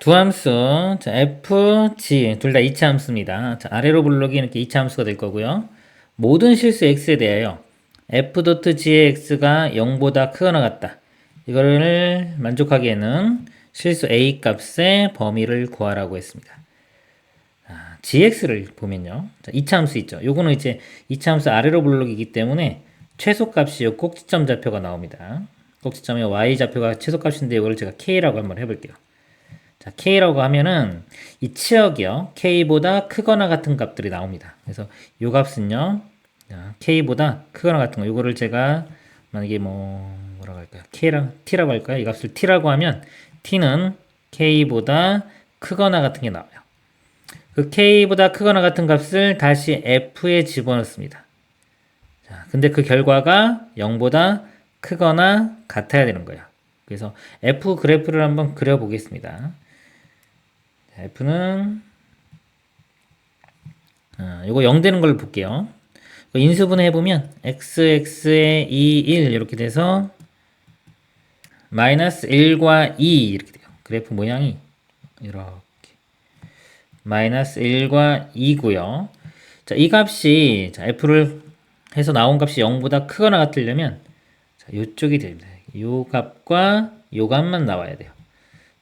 두 함수, 자, f, g 둘 다 이차 함수입니다. 자, 아래로 블록이 이렇게 이차 함수가 될 거고요. 모든 실수 x에 대하여 f.g의 x가 0보다 크거나 같다. 이거를 만족하기에는 실수 a 값의 범위를 구하라고 했습니다. gx를 보면요. 자, 이차 함수 있죠. 요거는 이제 이차 함수 아래로 블록이기 때문에 최소값이 요 꼭지점 좌표가 나옵니다. 꼭지점의 y 좌표가 최소값인데 이거를 제가 k라고 한번 해볼게요. 자, k라고 하면은 이 치역이요. k보다 크거나 같은 값들이 나옵니다. 그래서 이 값은요. 자, k보다 크거나 같은 거. 이거를 제가 만약에 뭐라고 할까요? k랑 t라고 할까요? 이 값을 t라고 하면 t는 k보다 크거나 같은 게 나와요. 그 k보다 크거나 같은 값을 다시 f에 집어넣습니다. 자, 근데 그 결과가 0보다 크거나 같아야 되는 거예요. 그래서 f 그래프를 한번 그려보겠습니다. f는 이거 0 되는 걸 볼게요. 인수분해 해보면 xx에 2, 1 이렇게 돼서 마이너스 1과 2 이렇게 돼요. 그래프 모양이 이렇게 마이너스 1과 2고요. 자, 이 값이 자, f를 해서 나온 값이 0보다 크거나 같으려면 자, 이쪽이 됩니다. 요 값과 요 값만 나와야 돼요.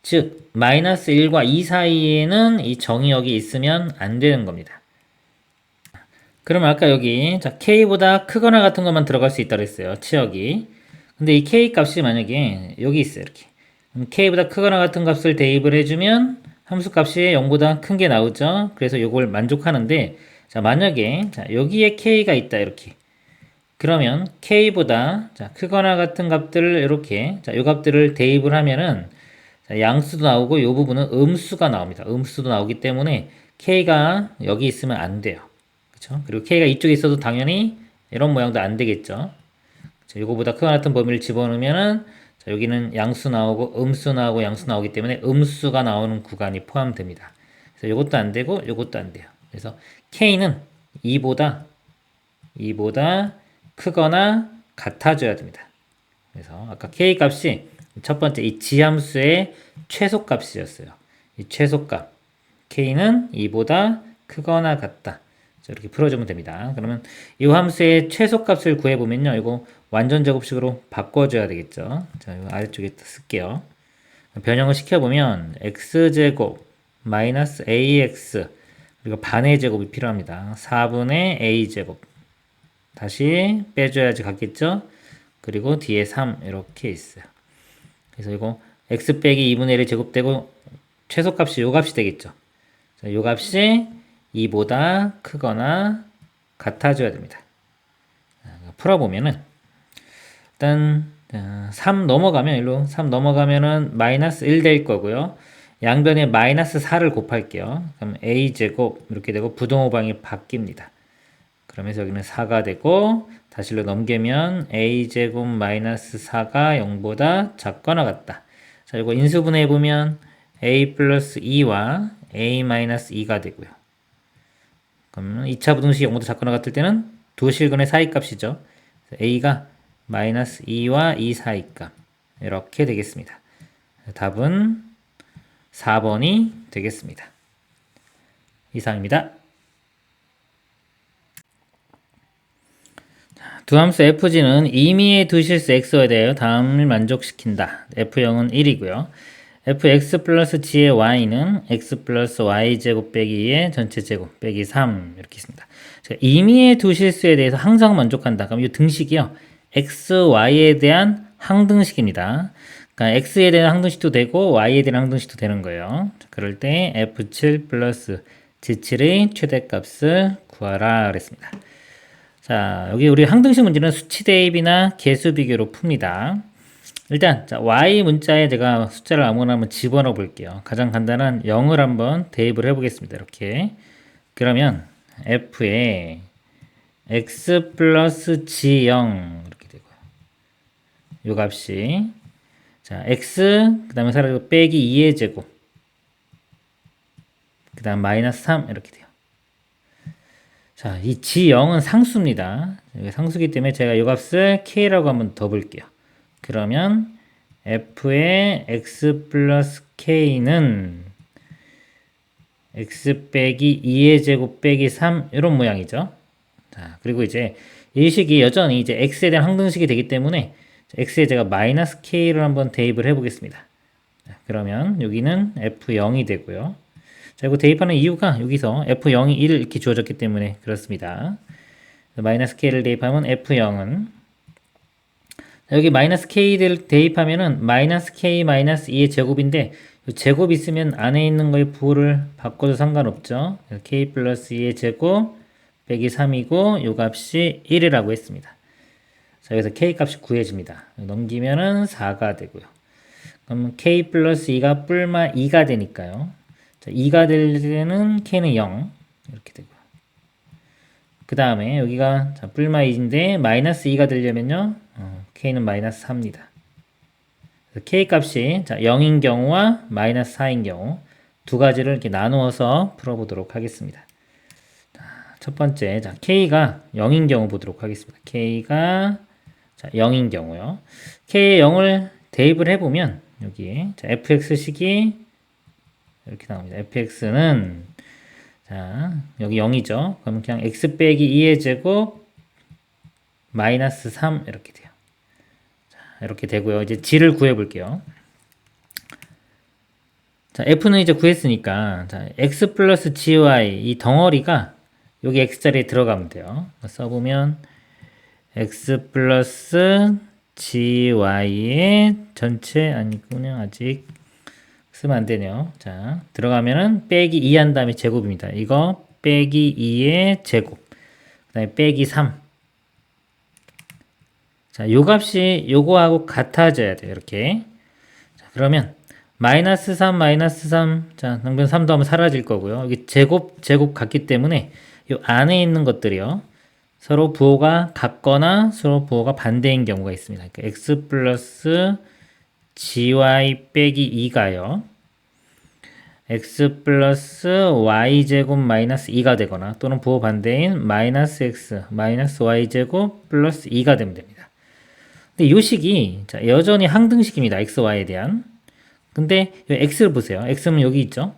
즉 마이너스 1과 2 사이에는 이 정의역이 있으면 안 되는 겁니다. 그럼 아까 여기 자 k보다 크거나 같은 것만 들어갈 수 있다고 했어요. 치역이. 근데 이 k 값이 만약에 여기 있어요. 이렇게. 그럼 k보다 크거나 같은 값을 대입을 해주면 함수 값이 0보다 큰 게 나오죠. 그래서 이걸 만족하는데 자 만약에 자 여기에 k가 있다 이렇게. 그러면 k보다 자 크거나 같은 값들을 이렇게 자요 값들을 대입을 하면은 양수도 나오고 이 부분은 음수가 나옵니다. 음수도 나오기 때문에 k가 여기 있으면 안 돼요. 그렇죠? 그리고 k가 이쪽에 있어도 당연히 이런 모양도 안 되겠죠. 이거보다 크거나 같은 범위를 집어넣으면은 자, 여기는 양수 나오고 음수 나오고 양수 나오기 때문에 음수가 나오는 구간이 포함됩니다. 그래서 이것도 안 되고 이것도 안 돼요. 그래서 k는 2보다 크거나 같아져야 됩니다. 그래서 아까 k 값이 첫 번째 이 지함수의 최소값이었어요. 이 최소값 k는 2보다 크거나 같다. 이렇게 풀어주면 됩니다. 그러면 이 함수의 최소값을 구해보면요. 이거 완전 제곱식으로 바꿔줘야 되겠죠. 자, 이거 아래쪽에 쓸게요. 변형을 시켜보면 x제곱 마이너스 ax 그리고 반의 제곱이 필요합니다. 4분의 a제곱 다시 빼줘야지 같겠죠. 그리고 뒤에 3 이렇게 있어요. 그래서 이거 x 빼기 2분의 1이 제곱되고 최소값이 요 값이 되겠죠. 자, 요 값이 2보다 크거나 같아져야 됩니다. 풀어보면은 일단 3 넘어가면 일로 3 넘어가면은 마이너스 1 될 거고요. 양변에 마이너스 4를 곱할게요. 그럼 a제곱 이렇게 되고 부동호방이 바뀝니다. 그러면서 여기는 4가 되고 다시 일로 넘기면 a제곱 마이너스 4가 0보다 작거나 같다. 자, 이거 인수분해 해보면 a 플러스 2와 a 마이너스 2가 되고요. 그러면 2차 부등식이 0보다 작거나 같을 때는 두 실근의 사이값이죠. a가 마이너스 2와 2 사이값 이렇게 되겠습니다. 답은 4번이 되겠습니다. 이상입니다. 두 함수 fg는 임의의 두 실수 x에 대하여 다음을 만족시킨다. f0은 1이고요. fx 플러스 g의 y는 x 플러스 y제곱 빼기 2의 전체 제곱 빼기 3 이렇게 있습니다. 임의의 두 실수에 대해서 항상 만족한다. 그럼 이 등식이요. x, y에 대한 항등식입니다. 그러니까 x에 대한 항등식도 되고 y에 대한 항등식도 되는 거예요. 그럴 때 f7 플러스 g7의 최대값을 구하라 그랬습니다. 자, 여기 우리 항등식 문제는 수치 대입이나 개수 비교로 풉니다. 일단 자, y 문자에 제가 숫자를 아무거나 한번 집어넣어 볼게요. 가장 간단한 0을 한번 대입을 해 보겠습니다. 이렇게. 그러면 f에 x 플러스 g0 이렇게 되고요. 요 값이 자, x 그다음에 사라지고 빼기 2의 제곱 그다음 마이너스 3 이렇게 돼요. 자, 이 g0은 상수입니다. 상수기 때문에 제가 이 값을 k라고 한번 더 볼게요. 그러면 f의 x 플러스 k는 x 빼기 2의 제곱 빼기 3 이런 모양이죠. 자, 그리고 이제 이 식이 여전히 이제 x에 대한 항등식이 되기 때문에 x에 제가 마이너스 k를 한번 대입을 해보겠습니다. 자, 그러면 여기는 f0이 되고요. 자, 이거 대입하는 이유가 여기서 f0이 1 이렇게 주어졌기 때문에 그렇습니다. 마이너스 k를 대입하면 f0은 여기 마이너스 k를 대입하면은 마이너스 k 마이너스 2의 제곱인데 제곱 있으면 안에 있는 거의 부호를 바꿔도 상관없죠. k 플러스 2의 제곱 빼기 3이고 요 값이 1이라고 했습니다. 자, 여기서 k 값이 구해집니다. 넘기면은 4가 되고요. 그럼 k 플러스 2가 뿔마 2가 되니까요. 자, 2가 될 때는 k는 0 이렇게 되고요. 그 다음에 여기가 자, 뿔마 2인데 마이너스 2가 되려면요. k는 마이너스 4입니다. k 값이 자, 0인 경우와 마이너스 4인 경우 두 가지를 이렇게 나누어서 풀어보도록 하겠습니다. 자, 첫 번째, 자, k가 0인 경우 보도록 하겠습니다. k가 자, 0인 경우요. k에 0을 대입을 해보면 여기에 자, fx식이 이렇게 나옵니다. fx는 자, 여기 0이죠. 그럼 그냥 x 빼기 2의 제곱 마이너스 3 이렇게 돼요. 자, 이렇게 되고요. 이제 g를 구해 볼게요. 자, f는 이제 구했으니까 자, x 플러스 gy 이 덩어리가 여기 x자리에 들어가면 돼요. 써보면 x 플러스 gy의 전체 아니군요. 아직 쓰면 안 되네요. 자, 들어가면은 빼기 2 한 다음에 제곱입니다. 이거 빼기 2의 제곱. 그 다음에 빼기 3. 자, 요 값이 요거하고 같아져야 돼요. 이렇게. 자, 그러면 마이너스 3, 마이너스 3. 자, 넘겨 3 더하면 사라질 거고요. 여기 제곱 같기 때문에 요 안에 있는 것들이요. 서로 부호가 같거나 서로 부호가 반대인 경우가 있습니다. 그러니까 x 플러스 gy 빼기 2가요. x 플러스 y제곱 마이너스 2가 되거나 또는 부호 반대인 마이너스 x 마이너스 y제곱 플러스 2가 되면 됩니다. 근데 이 식이 자, 여전히 항등식입니다. x, y에 대한. 근데 이 x를 보세요. x는 여기 있죠.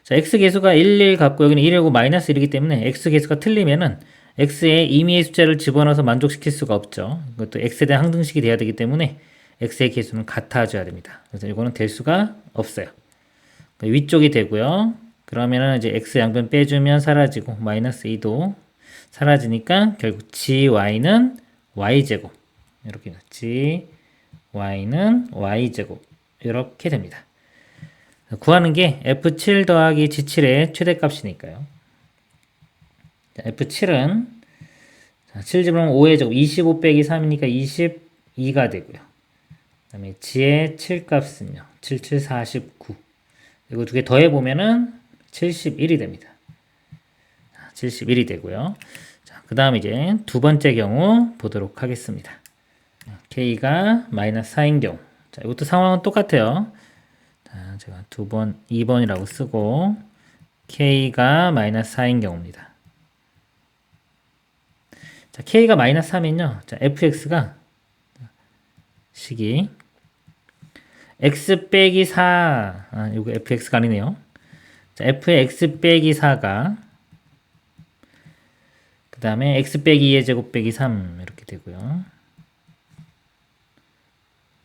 자, x 계수가 1, 1 갖고 여기는 1이고 마이너스 1이기 때문에 x 계수가 틀리면은 x에 임의의 숫자를 집어넣어서 만족시킬 수가 없죠. 이것도 x에 대한 항등식이 돼야 되기 때문에 x의 계수는 같아져야 됩니다. 그래서 이거는 될 수가 없어요. 위쪽이 되고요. 그러면은 이제 x 양변 빼주면 사라지고 마이너스 2도 사라지니까 결국 gy는 y제곱 이렇게 gy는 y제곱 이렇게 됩니다. 구하는 게 f7 더하기 g7의 최대값이니까요. f7은 7 집으면 5의 제곱 25 빼기 3이니까 22가 되고요. 그 다음에 g의 7값은요. 77, 49 이거 두 개 더해보면은 71이 됩니다. 71이 되고요. 자, 그 다음 이제 두 번째 경우 보도록 하겠습니다. k가 마이너스 4인 경우. 자, 이것도 상황은 똑같아요. 자, 제가 2번이라고 쓰고, k가 마이너스 4인 경우입니다. 자, k가 마이너스 3이면요. 자, fx가 식이 x 빼기 4, 이거 fx가 아니네요. 자, f의 x 빼기 4가 그 다음에 x 빼기 2의 제곱 빼기 3 이렇게 되고요.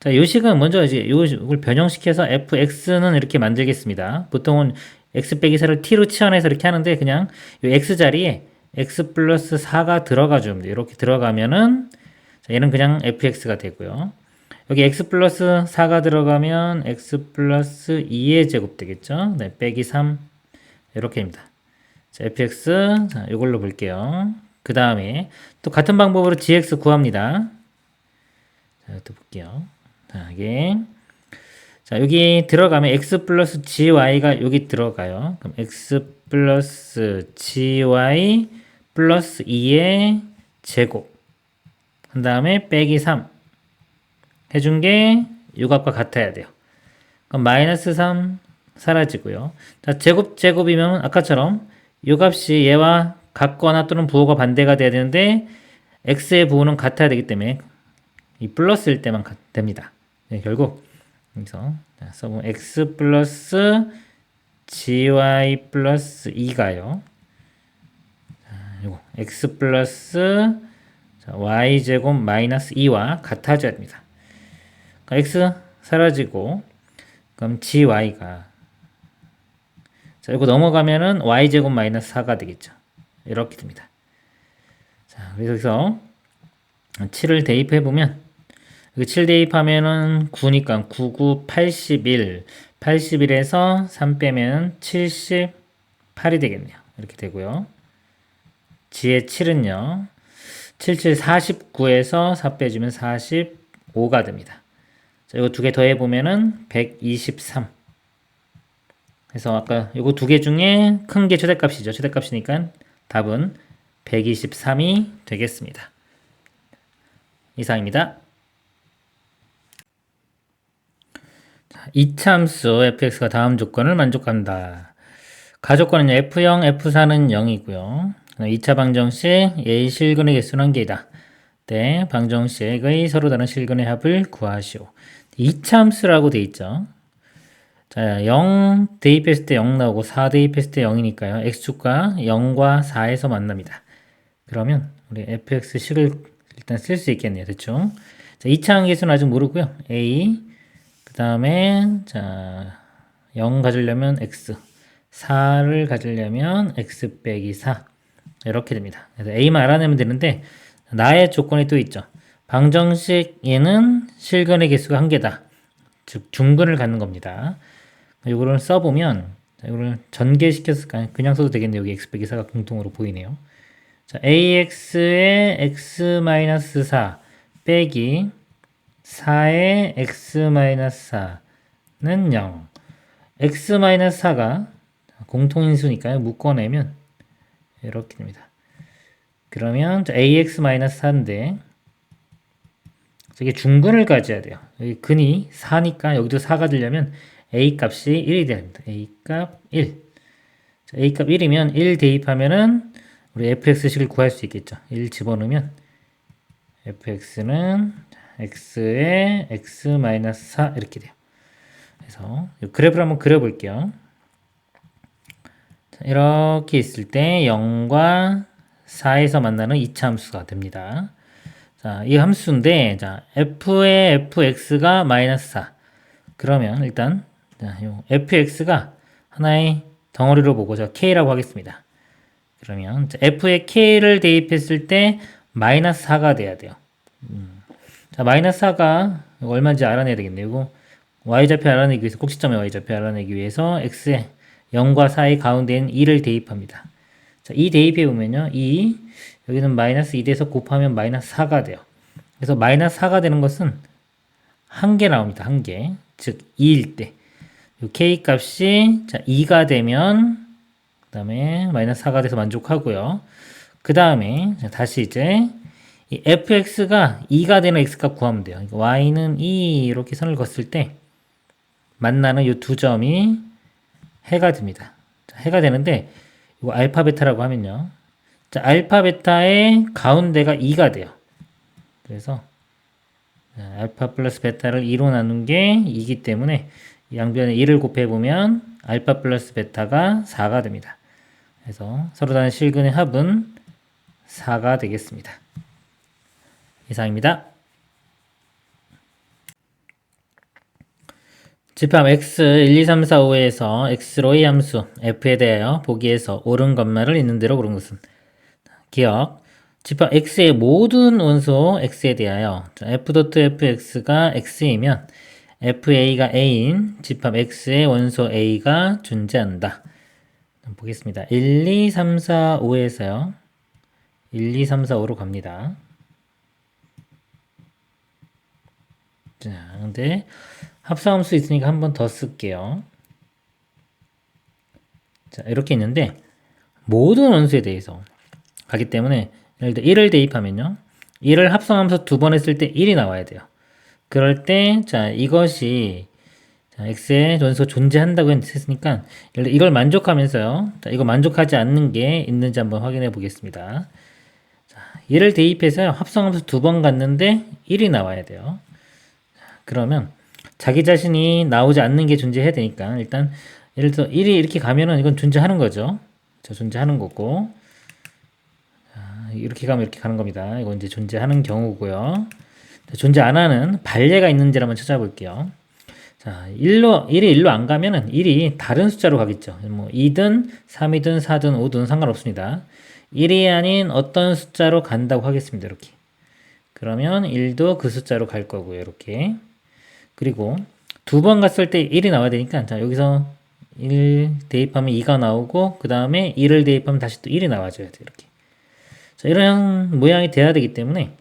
자, 요 식은 먼저 이제 이걸 변형시켜서 fx는 이렇게 만들겠습니다. 보통은 x 빼기 4를 t로 치환해서 이렇게 하는데 그냥 요 x 자리에 x 플러스 4가 들어가 주면 돼요. 이렇게 들어가면은 자, 얘는 그냥 fx가 되고요. 여기 x 플러스 4가 들어가면 x 플러스 2의 제곱 되겠죠. 네, 빼기 3 이렇게입니다. 자, fx 자, 이걸로 볼게요. 그 다음에 또 같은 방법으로 gx 구합니다. 자, 또 볼게요. 자, 이게 자, 여기 들어가면 x 플러스 gy가 여기 들어가요. 그럼 x 플러스 gy 플러스 2의 제곱 한 다음에 빼기 3 해준 게 요 값과 같아야 돼요. 그럼 마이너스 3 사라지고요. 자, 제곱이면 아까처럼 요 값이 얘와 같거나 또는 부호가 반대가 돼야 되는데 x의 부호는 같아야 되기 때문에 이 플러스일 때만 됩니다. 네, 결국 여기서 써보면 x 플러스 gy 플러스 2가요. 요거 x 플러스 y제곱 마이너스 2와 같아져야 됩니다. 그러니까 x 사라지고 그럼 gy가 자, 이거 넘어가면은 y제곱 마이너스 4가 되겠죠. 이렇게 됩니다. 자, 그래서 7을 대입해보면, 7 대입하면은 9니까 9, 9, 81. 81에서 3 빼면 78이 되겠네요. 이렇게 되고요. g의 7은요. 77, 49에서 4 빼주면 45가 됩니다. 자, 이거 두 개 더해보면은 123. 그래서 아까 이거 두 개 중에 큰 게 최대값이죠. 최대값이니까 답은 123이 되겠습니다. 이상입니다. 이차함수 fx가 다음 조건을 만족한다. 가조건은요. f0, f4는 0이고요. 2차 방정식 A의 실근의 개수는 1개이다. 때 방정식의 서로 다른 실근의 합을 구하시오. 이차함수라고 돼 있죠. 자, 0 대입했을 때 0 나오고 4 대입했을 때 0이니까요. x축과 0과 4에서 만납니다. 그러면 우리 fx식을 일단 쓸 수 있겠네요. 대충. 자, 2차 계수는 아직 모르고요. a 그 다음에 자, 0 가지려면 x 4를 가지려면 x 빼기 4 이렇게 됩니다. 그래서 a만 알아내면 되는데 나의 조건이 또 있죠. 방정식에는 실근의 개수가 1개다. 즉 중근을 갖는 겁니다. 이거를 써보면 이거를 전개시켜서 그냥 써도 되겠네요. 여기 x 빼기 4가 공통으로 보이네요. 자, ax의 x-4 빼기 4의 x-4는 0. x-4가 공통인수니까요. 묶어내면 이렇게 됩니다. 그러면 ax-4인데 이게 중근을 가져야 돼요. 여기 근이 4니까 여기도 4가 되려면 a 값이 1이 돼야 됩니다. a 값 1. 자, a 값 1이면 1 대입하면은 우리 fx식을 구할 수 있겠죠. 1 집어넣으면 fx는 x의 x-4 이렇게 돼요. 그래서 그래프를 한번 그려볼게요. 자, 이렇게 있을 때 0과 4에서 만나는 2차 함수가 됩니다. 자, 이 함수인데 자, f의 fx가 마이너스 4. 그러면 일단 자, 요 fx가 하나의 덩어리로 보고 저 k라고 하겠습니다. 그러면 f에 k를 대입했을 때 마이너스 4가 돼야 돼요. 자, 마이너스 4가 얼마인지 알아내야 되겠네요. 이거 y좌표 알아내기 위해서 꼭지점의 y좌표 알아내기 위해서 x에 0과 4의 가운데는 2를 대입합니다. 자, 2 대입해 보면요. 2 여기는 마이너스 2 돼서 곱하면 마이너스 4가 돼요. 그래서 마이너스 4가 되는 것은 1개 나옵니다. 1개. 즉 2일 때. 요 k 값이 자, 2가 되면 그 다음에 마이너스 4가 돼서 만족하고요. 그 다음에 다시 이제 이 fx가 2가 되는 x값 구하면 돼요. y는 2 이렇게 선을 걷을 때 만나는 이 두 점이 해가 됩니다. 자, 해가 되는데 이거 알파 베타라고 하면요. 자, 알파 베타의 가운데가 2가 돼요. 그래서 알파 플러스 베타를 2로 나눈 게 2이기 때문에 양변에 2를 곱해보면 알파 플러스 베타가 4가 됩니다. 그래서 서로 다른 실근의 합은 4가 되겠습니다. 이상입니다. 집합 x 1, 2, 3, 4, 5에서 x로의 함수 f에 대하여 보기에서 옳은 것만을 있는 대로 고른 것은 기억 집합 x의 모든 원소 x에 대하여 f.fx가 x이면 fa가 a인 집합 x의 원소 a가 존재한다. 보겠습니다. 1, 2, 3, 4, 5에서요. 1, 2, 3, 4, 5로 갑니다. 자, 근데 합성함수 있으니까 한 번 더 쓸게요. 자, 이렇게 있는데 모든 원소에 대해서 가기 때문에 예를 들어 1을 대입하면요. 1을 합성함수 두 번 했을 때 1이 나와야 돼요. 그럴 때 자, 이것이 자, x의 원소가 존재한다고 했으니까 이걸 만족하면서요. 자, 이거 만족하지 않는 게 있는지 한번 확인해 보겠습니다. 자, 얘를 대입해서요. 합성함수 두 번 갔는데 1이 나와야 돼요. 자, 그러면 자기 자신이 나오지 않는 게 존재해야 되니까 일단 예를 들어 1이 이렇게 가면은 이건 존재하는 거죠. 자, 존재하는 거고. 자, 이렇게 가면 이렇게 가는 겁니다. 이건 이제 존재하는 경우고요. 자, 존재 안 하는 발예가 있는지를 한번 찾아볼게요. 자, 1이 1로 안 가면은 1이 다른 숫자로 가겠죠. 뭐 2든 3이든 4든 5든 상관없습니다. 1이 아닌 어떤 숫자로 간다고 하겠습니다. 이렇게. 그러면 1도 그 숫자로 갈 거고요. 이렇게. 그리고 두 번 갔을 때 1이 나와야 되니까 자, 여기서 1 대입하면 2가 나오고 그 다음에 1을 대입하면 다시 또 1이 나와줘야 돼요. 이렇게. 자, 이런 모양이 돼야 되기 때문에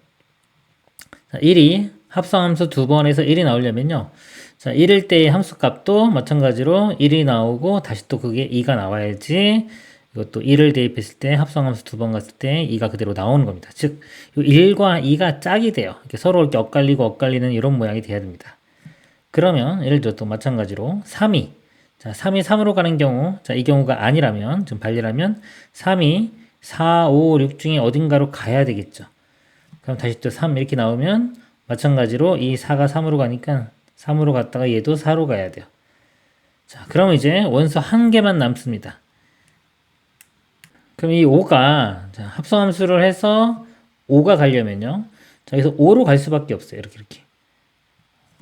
자, 1이 합성함수 두 번에서 1이 나오려면요. 자, 1일 때의 함수값도 마찬가지로 1이 나오고 다시 또 그게 2가 나와야지 이것도 1을 대입했을 때 합성함수 두 번 갔을 때 2가 그대로 나오는 겁니다. 즉, 1과 2가 짝이 돼요. 이렇게 서로 이렇게 엇갈리고 엇갈리는 이런 모양이 돼야 됩니다. 그러면 예를 들어 또 마찬가지로 3이 자, 3이 3으로 가는 경우 자, 이 경우가 아니라면 좀 발리라면 3이 4, 5, 6 중에 어딘가로 가야 되겠죠. 그럼 다시 또 3 이렇게 나오면 마찬가지로 이 4가 3으로 가니까 3으로 갔다가 얘도 4로 가야 돼요. 자, 그럼 이제 원소 한 개만 남습니다. 그럼 이 5가 자, 합성함수를 해서 5가 가려면요. 자, 여기서 5로 갈 수밖에 없어요. 이렇게.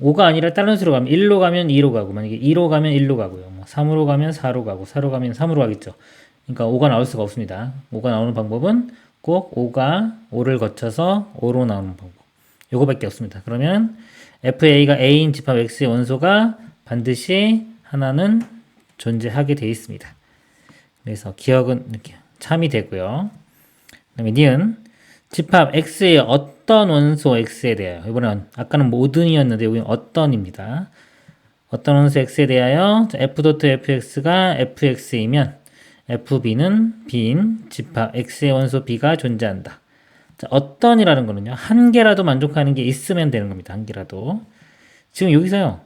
5가 아니라 다른 수로 가면 1로 가면 2로 가고 만약에 2로 가면 1로 가고요. 뭐 3으로 가면 4로 가고 4로 가면 3으로 가겠죠. 그러니까 5가 나올 수가 없습니다. 5가 나오는 방법은 꼭 5가 5를 거쳐서 5로 나오는 방법. 요거밖에 없습니다. 그러면 FA가 A인 집합 X의 원소가 반드시 하나는 존재하게 되어 있습니다. 그래서 기억은 이렇게 참이 되고요. 그 다음에 니은 집합 X의 어떤 원소 X에 대하여 이번엔 아까는 모든이었는데 여기는 어떤입니다. 어떤 원소 X에 대하여 F.fx가 fx이면 fb는 b인 집합 X의 원소 b가 존재한다. 자, 어떤이라는 거는요. 한 개라도 만족하는 게 있으면 되는 겁니다. 한 개라도. 지금 여기서요.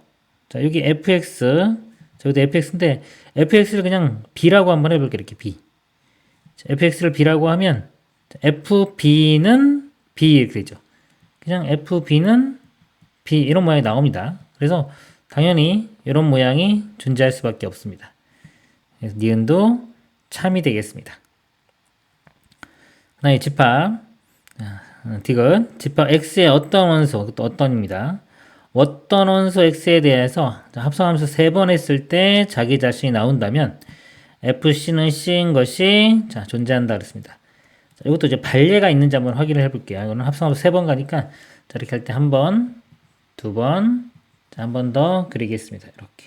자, 여기 fx 저기도 fx인데 fx를 그냥 b라고 한번 해볼게요. 이렇게 b. 자, fx를 b라고 하면 fb는 b 이렇게 되죠. 그냥 fb는 b 이런 모양이 나옵니다. 그래서 당연히 이런 모양이 존재할 수밖에 없습니다. 그래서 니은도 참이 되겠습니다. 하나의 집합 디귿 집합 x의 어떤 원소 또 어떤입니다. 어떤 원소 x에 대해서 합성함수 3번 했을 때 자기 자신이 나온다면 fc는 c인 것이 자, 존재한다 그랬습니다. 자, 이것도 이제 발예가 있는지 한번 확인을 해볼게요. 이거는 합성함수 3번 가니까 자, 이렇게 할 때 한 번, 두 번, 자, 한 번 더 그리겠습니다. 이렇게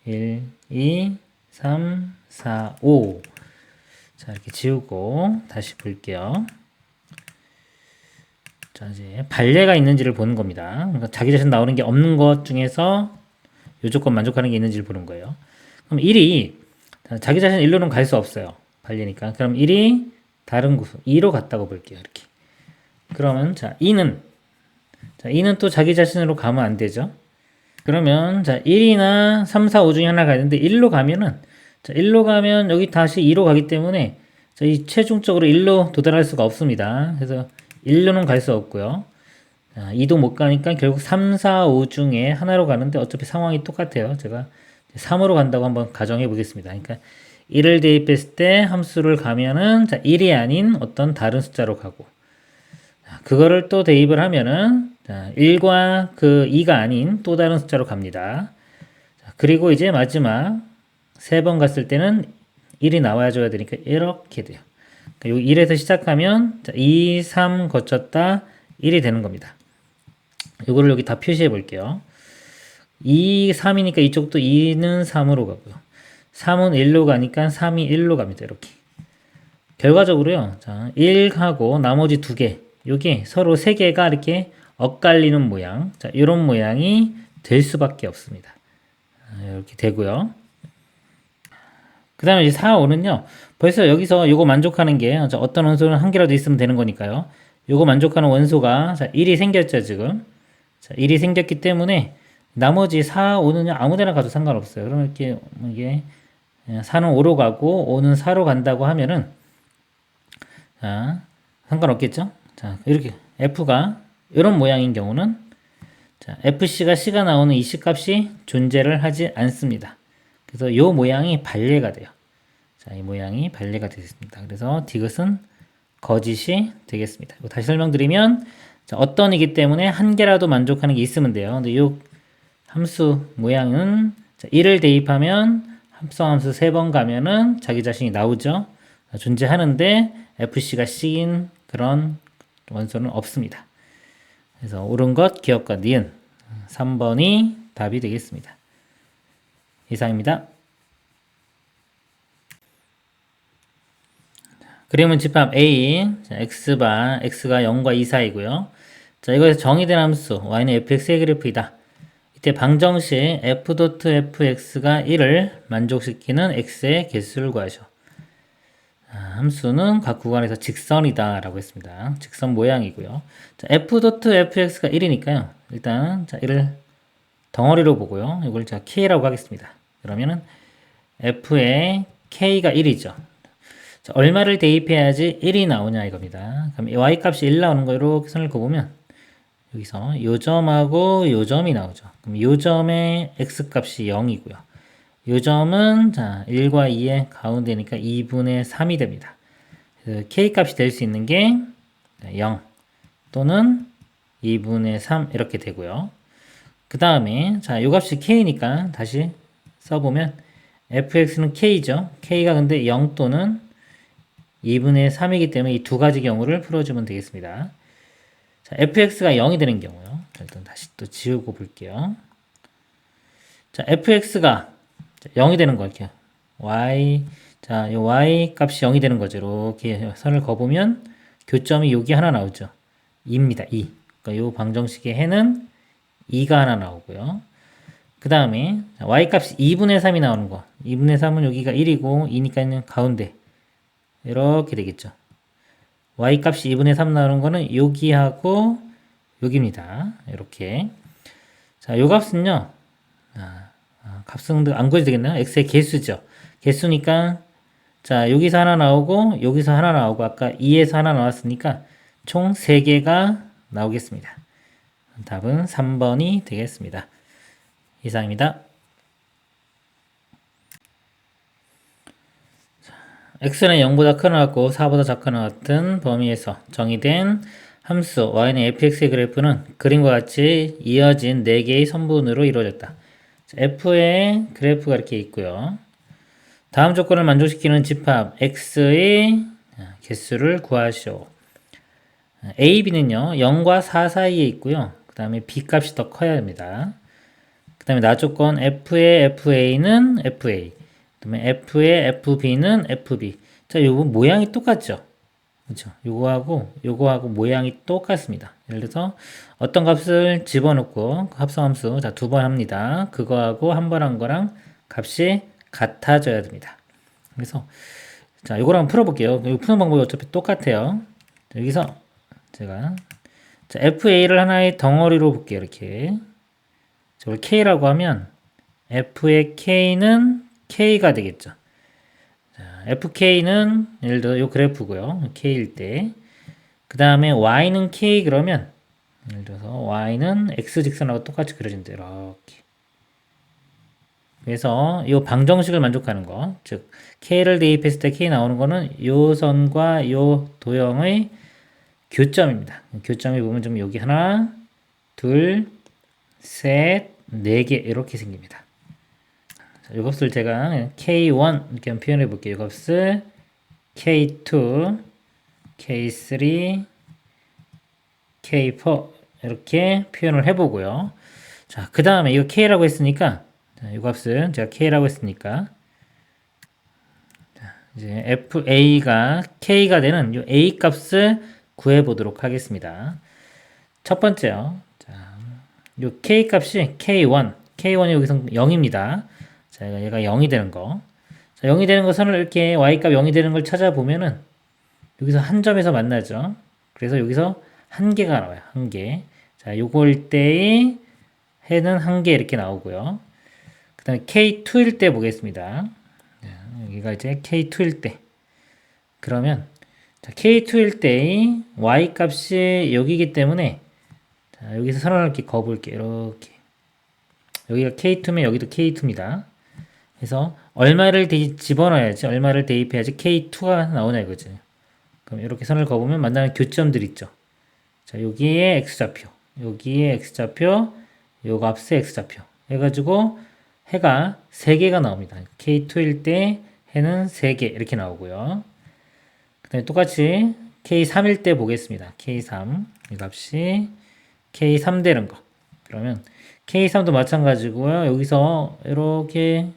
1, 2, 3, 4, 5. 자, 이렇게 지우고 다시 볼게요. 자, 이제 발예가 있는지를 보는 겁니다. 그러니까 자기 자신 나오는 게 없는 것 중에서 요 조건 만족하는 게 있는지를 보는 거예요. 그럼 1이 자기 자신 1로는 갈 수 없어요. 발예니까. 그럼 1이 다른 곳 2로 갔다고 볼게요. 이렇게. 그러면 자, 2는 또 자기 자신으로 가면 안 되죠. 그러면 자, 1이나 3, 4, 5 중에 하나 가야 되는데 1로 가면은 자, 1로 가면 여기 다시 2로 가기 때문에 자, 이 최종적으로 1로 도달할 수가 없습니다. 그래서 1로는 갈 수 없고요. 자, 2도 못 가니까 결국 3, 4, 5 중에 하나로 가는데 어차피 상황이 똑같아요. 제가 3으로 간다고 한번 가정해 보겠습니다. 그러니까 1을 대입했을 때 함수를 가면은 자, 1이 아닌 어떤 다른 숫자로 가고 자, 그거를 또 대입을 하면은 자, 1과 그 2가 아닌 또 다른 숫자로 갑니다. 자, 그리고 이제 마지막 3번 갔을 때는 1이 나와줘야 되니까 이렇게 돼요. 그러니까 1에서 시작하면 2, 3 거쳤다 1이 되는 겁니다. 이거를 여기 다 표시해 볼게요. 2, 3이니까 이쪽도 2는 3으로 가고요. 3은 1로 가니까 3이 1로 갑니다. 이렇게. 결과적으로요. 자, 1하고 나머지 두 개, 요게 서로 세 개가 이렇게 엇갈리는 모양. 자, 이런 모양이 될 수밖에 없습니다. 이렇게 되고요. 그 다음에 이제 4, 5는요. 벌써 여기서 요거 만족하는 게 어떤 원소는 한 개라도 있으면 되는 거니까요. 요거 만족하는 원소가 자, 1이 생겼죠, 지금. 자, 1이 생겼기 때문에 나머지 4, 5는 아무 데나 가도 상관없어요. 그러면 이렇게 이게 4는 5로 가고 5는 4로 간다고 하면은 자, 상관없겠죠? 자, 이렇게 F가 이런 모양인 경우는 자, FC가 C가 나오는 이 C값이 존재를 하지 않습니다. 그래서 요 모양이 발레가 돼요. 자, 이 모양이 발레가 되겠습니다. 그래서 디귿은 거짓이 되겠습니다. 다시 설명드리면, 자, 어떤이기 때문에 한 개라도 만족하는 게 있으면 돼요. 근데 이 함수 모양은, 자, 1을 대입하면 합성함수 3번 가면은 자기 자신이 나오죠. 자, 존재하는데 FC가 C인 그런 원소는 없습니다. 그래서 옳은 것, 기억과 니은 3번이 답이 되겠습니다. 이상입니다. 그림은 집합 A, 자, x가 0과 2 사이고요. 자, 이거에서 정의된 함수 y는 fx의 그래프이다. 이때 방정식 f.fx가 1을 만족시키는 x의 개수를 구하죠. 함수는 각 구간에서 직선이다 라고 했습니다. 직선 모양이고요. 자, f.fx가 1이니까요. 일단 자, 이를 덩어리로 보고요. 이걸 제가 k라고 하겠습니다. 그러면은 f의 k가 1이죠. 자, 얼마를 대입해야지 1이 나오냐 이겁니다. 그럼 y 값이 1 나오는 거 이렇게 선을 그어보면 여기서 요 점하고 요 점이 나오죠. 그럼 요 점의 x 값이 0이고요. 요 점은 자 1과 2의 가운데니까 2분의 3이 됩니다. 그래서 k 값이 될 수 있는 게 0 또는 2분의 3 이렇게 되고요. 그 다음에 자 요 값이 k니까 다시 써보면 fx는 k죠. k가 근데 0 또는 2분의 3이기 때문에 이 두 가지 경우를 풀어주면 되겠습니다. 자, fx가 0이 되는 경우요. 일단 다시 또 지우고 볼게요. 자, fx가 0이 되는 거 이렇게 y 자, 요 y 값이 0이 되는 거죠. 이렇게 선을 그어보면 교점이 여기 하나 나오죠. 2입니다. 2. 그러니까 요 방정식의 해는 2가 하나 나오고요. 그 다음에 y 값이 2분의 3이 나오는 거. 2분의 3은 여기가 1이고 2니까는 가운데 이렇게 되겠죠. y 값이 2분의 3 나오는 거는 여기하고 여기입니다. 이렇게. 자, 요 값은요. 값은 안 구해도 되겠나요? x의 개수죠. 개수니까 자, 여기서 하나 나오고 여기서 하나 나오고 아까 2에서 하나 나왔으니까 총 3개가 나오겠습니다. 답은 3번이 되겠습니다. 이상입니다. x는 0보다 크거나 같고 4보다 작거나 같은 범위에서 정의된 함수 y는 fx의 그래프는 그림과 같이 이어진 4개의 선분으로 이루어졌다. f의 그래프가 이렇게 있고요. 다음 조건을 만족시키는 집합 x의 개수를 구하시오. a, b는요 0과 4 사이에 있고요. 그 다음에 b 값이 더 커야 합니다. 그 다음에 나조건 f의 fa는 fa, 그 다음에 f의 fb는 fb. 자, 요거 모양이 똑같죠? 그렇죠? 요거하고 모양이 똑같습니다. 예를 들어서 어떤 값을 집어넣고 합성함수 자, 2번 합니다. 그거하고 한 번 한 거랑 값이 같아져야 됩니다. 그래서 자, 요거를 한번 풀어볼게요. 이 푸는 방법이 어차피 똑같아요. 자, 여기서 제가 자, fa를 하나의 덩어리로 볼게요. 이렇게 저걸 k라고 하면 f의 k는 k가 되겠죠. 자, fk는 예를 들어 요 그래프고요. k일 때. 그 다음에 y는 k 그러면 예를 들어서 y는 x 직선하고 똑같이 그려진다. 이렇게. 그래서 이 방정식을 만족하는 거, 즉 k를 대입했을 때 k 나오는 거는 요 선과 요 도형의 교점입니다. 교점이 보면 좀 여기 하나, 둘, 셋, 4개 이렇게 생깁니다. 자, 이 값을 제가 k1 이렇게 한번 표현해 볼게요. 이 값을 k2, k3, k4 이렇게 표현을 해보고요. 자, 그 다음에 이거 k라고 했으니까 자, 이 값은 제가 k라고 했으니까 자, 이제 fa가 k가 되는 이 a 값을 구해 보도록 하겠습니다. 첫 번째요. 자, 이 k 값이 k1이 여기서 0입니다. 자, 얘가 0이 되는 거. 자, 0이 되는 거 선을 이렇게 y 값 0이 되는 걸 찾아보면은 여기서 한 점에서 만나죠. 그래서 여기서 한 개가 나와요. 한 개. 자, 요거일 때의 해는 한 개 이렇게 나오고요. 그 다음에 K2일 때 보겠습니다. 여기가 이제 K2일 때. 그러면, 자, K2일 때의 Y 값이 여기기 때문에, 자, 여기서 선을 이렇게 그어볼게요. 이렇게. 여기가 K2면 여기도 K2입니다. 그래서 얼마를 집어넣어야지, 얼마를 대입해야지 K2가 나오냐 이거지. 그럼 이렇게 선을 그어보면 만나는 교점들 있죠. 자, 여기에 X좌표, 여기에 X좌표, 요 값에 X좌표 해가지고 해가 3개가 나옵니다. K2일 때 해는 3개 이렇게 나오고요. 그 다음에 똑같이 K3일 때 보겠습니다. K3 이 값이 K3 되는 거. 그러면 K3도 마찬가지고요. 여기서 이렇게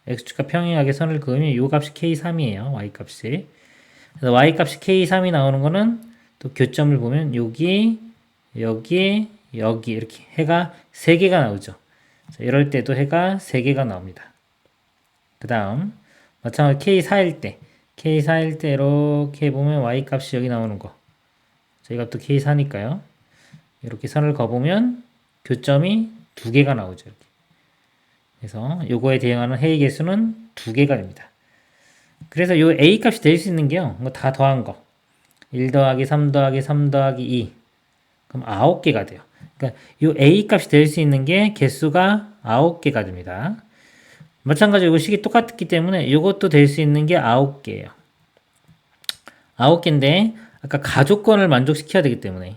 X축과 평행하게 선을 그으면 이 값이 K3이에요. Y값이. 그래서 Y값이 K3이 나오는 거는 또 교점을 보면 여기, 여기, 여기 이렇게 해가 3개가 나오죠. 자, 이럴 때도 해가 3개가 나옵니다. 그 다음 마찬가지로 K4일 때 K4일 때 이렇게 보면 Y값이 여기 나오는 거. 자, 이 값도 K4니까요. 이렇게 선을 그어보면 교점이 2개가 나오죠. 이렇게. 그래서 요거에 대응하는 해의 개수는 2개가 됩니다. 그래서 요 A 값이 될 수 있는 게요. 이거 다 더한 거. 1 더하기 3 더하기 3 더하기 2. 그럼 9개가 돼요. 그러니까 요 A 값이 될 수 있는 게 개수가 9개가 됩니다. 마찬가지로 이 식이 똑같기 때문에 이것도 될 수 있는 게 9개예요. 9개인데 아까 가조건을 만족시켜야 되기 때문에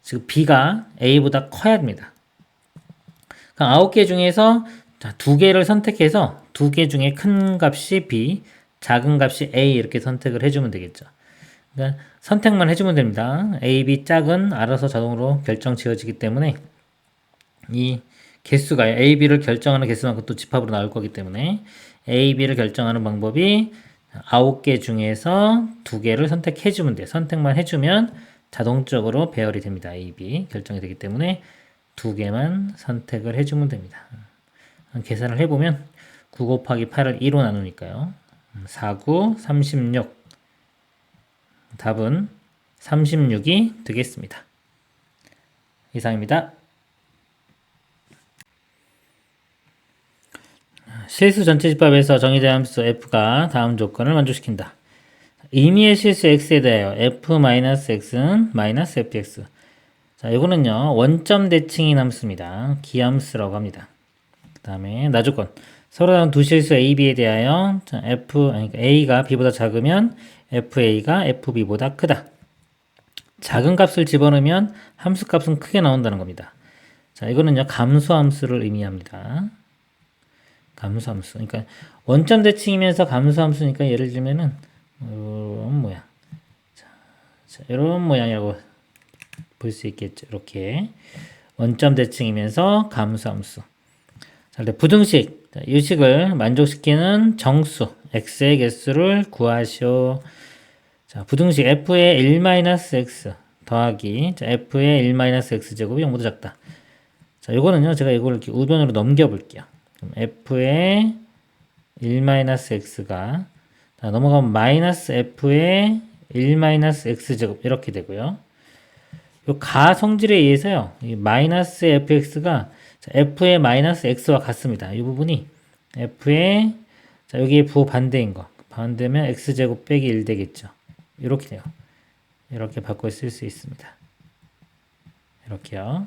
지금 B가 A보다 커야 됩니다. 그럼 9개 중에서 2개를 선택해서 2개 중에 큰 값이 B, 작은 값이 A 이렇게 선택을 해주면 되겠죠. 그러니까 선택만 해주면 됩니다. A, B 짝은 알아서 자동으로 결정 지어지기 때문에 이 개수가 A, B를 결정하는 개수만큼 또 집합으로 나올 거기 때문에 A, B를 결정하는 방법이 9개 중에서 2개를 선택해주면 돼요. 선택만 해주면 자동적으로 배열이 됩니다. A, B 결정이 되기 때문에 2개만 선택을 해주면 됩니다. 계산을 해보면 9 곱하기 8을 2로 나누니까요. 4, 9, 36. 답은 36이 되겠습니다. 이상입니다. 실수 전체집합에서 정의된 함수 f가 다음 조건을 만족시킨다. 임의의 실수 x에 대하여 f-x는 -fx. 자, 이거는요 원점 대칭인 함수입니다. 기함수라고 합니다. 그 다음에 나조건. 서로 다른 두 실수 a, b에 대하여 그러니까 a가 b보다 작으면 fa가 fb보다 크다. 작은 값을 집어넣으면 함수 값은 크게 나온다는 겁니다. 자, 이거는요 감수함수를 의미합니다. 감수함수. 그러니까 원점 대칭이면서 감수함수니까 예를 들면은 이런 모양. 자, 이런 모양이라고 볼 수 있겠죠. 이렇게 원점 대칭이면서 감수함수. 자, 부등식. 자, 이 식을 만족시키는 정수 x의 개수를 구하시오. 자, 부등식 f의 1-x 더하기 자, f의 1-x 제곱이 0보다 작다. 자, 요거는요 제가 이걸 이렇게 우변으로 넘겨 볼게요. f의 1-x가 넘어가면 마이너스 f의 1-x제곱 이렇게 되고요. 요 가성질에 의해서요. 이 마이너스 fx가 f의 마이너스 x와 같습니다. 이 부분이 f의 자 여기에 부호 반대인 거. 반대면 x제곱 빼기 1 되겠죠. 이렇게 돼요. 이렇게 바꿔 쓸 수 있습니다. 이렇게요.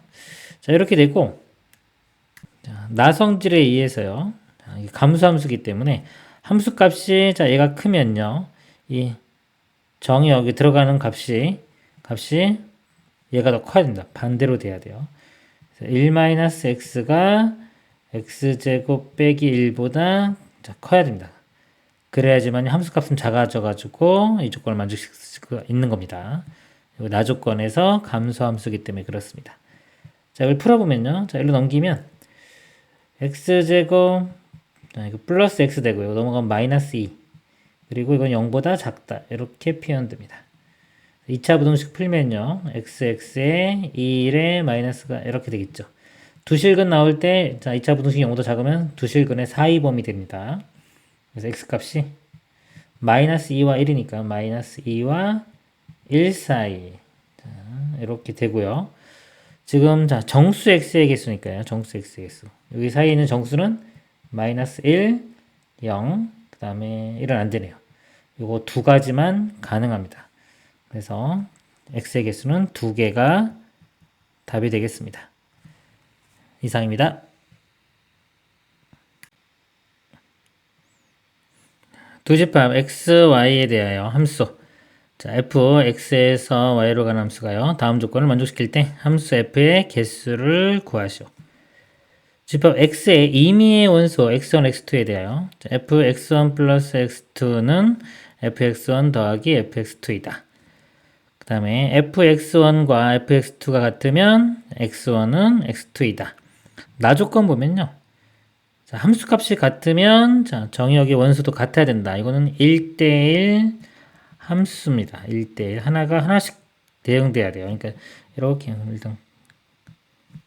자 이렇게 되고 자, 나성질에 의해서요. 자, 감수함수기 때문에 함수값이 자 얘가 크면요. 이 정이 여기 들어가는 값이 얘가 더 커야 된다. 반대로 돼야 돼요. 1-x가 x제곱 빼기 1보다 자, 커야 됩니다. 그래야지만 함수값은 작아져가지고 이 조건을 만족시킬 수가 있는 겁니다. 나조건에서 감수함수기 때문에 그렇습니다. 자, 이걸 풀어보면요. 자, 일로 넘기면 x제곱 이거 플러스 x 되고요. 넘어가면 마이너스 2 그리고 이건 0보다 작다. 이렇게 표현됩니다. 2차 부등식 풀면요. xx에 1에 마이너스가 이렇게 되겠죠. 두 실근 나올 때 자, 2차 부등식이 0보다 작으면 두 실근의 사이범위 됩니다. 그래서 x값이 마이너스 2와 1이니까 마이너스 2와 1 사이 자, 이렇게 되고요. 지금 자 정수 x의 개수니까요. 정수 x의 개수. 여기 사이에 있는 정수는 마이너스 1, 0, 그 다음에 1은 안 되네요. 요거 두 가지만 가능합니다. 그래서 x의 개수는 2개가 답이 되겠습니다. 이상입니다. 두 집합 x, y에 대하여 함수. 자, f, x에서 y로 가는 함수가요. 다음 조건을 만족시킬 때 함수 f의 개수를 구하시오. 집합 x의 임의의 원소 x1, x2에 대하여 자, fx1 플러스 x2는 fx1 더하기 fx2이다. 그 다음에 fx1과 fx2가 같으면 x1은 x2이다. 나 조건 보면요. 자, 함수값이 같으면 자, 정의역의 원소도 같아야 된다. 이거는 1대1 함수입니다. 1대1 하나가 하나씩 대응돼야 돼요. 그러니까 이렇게 일단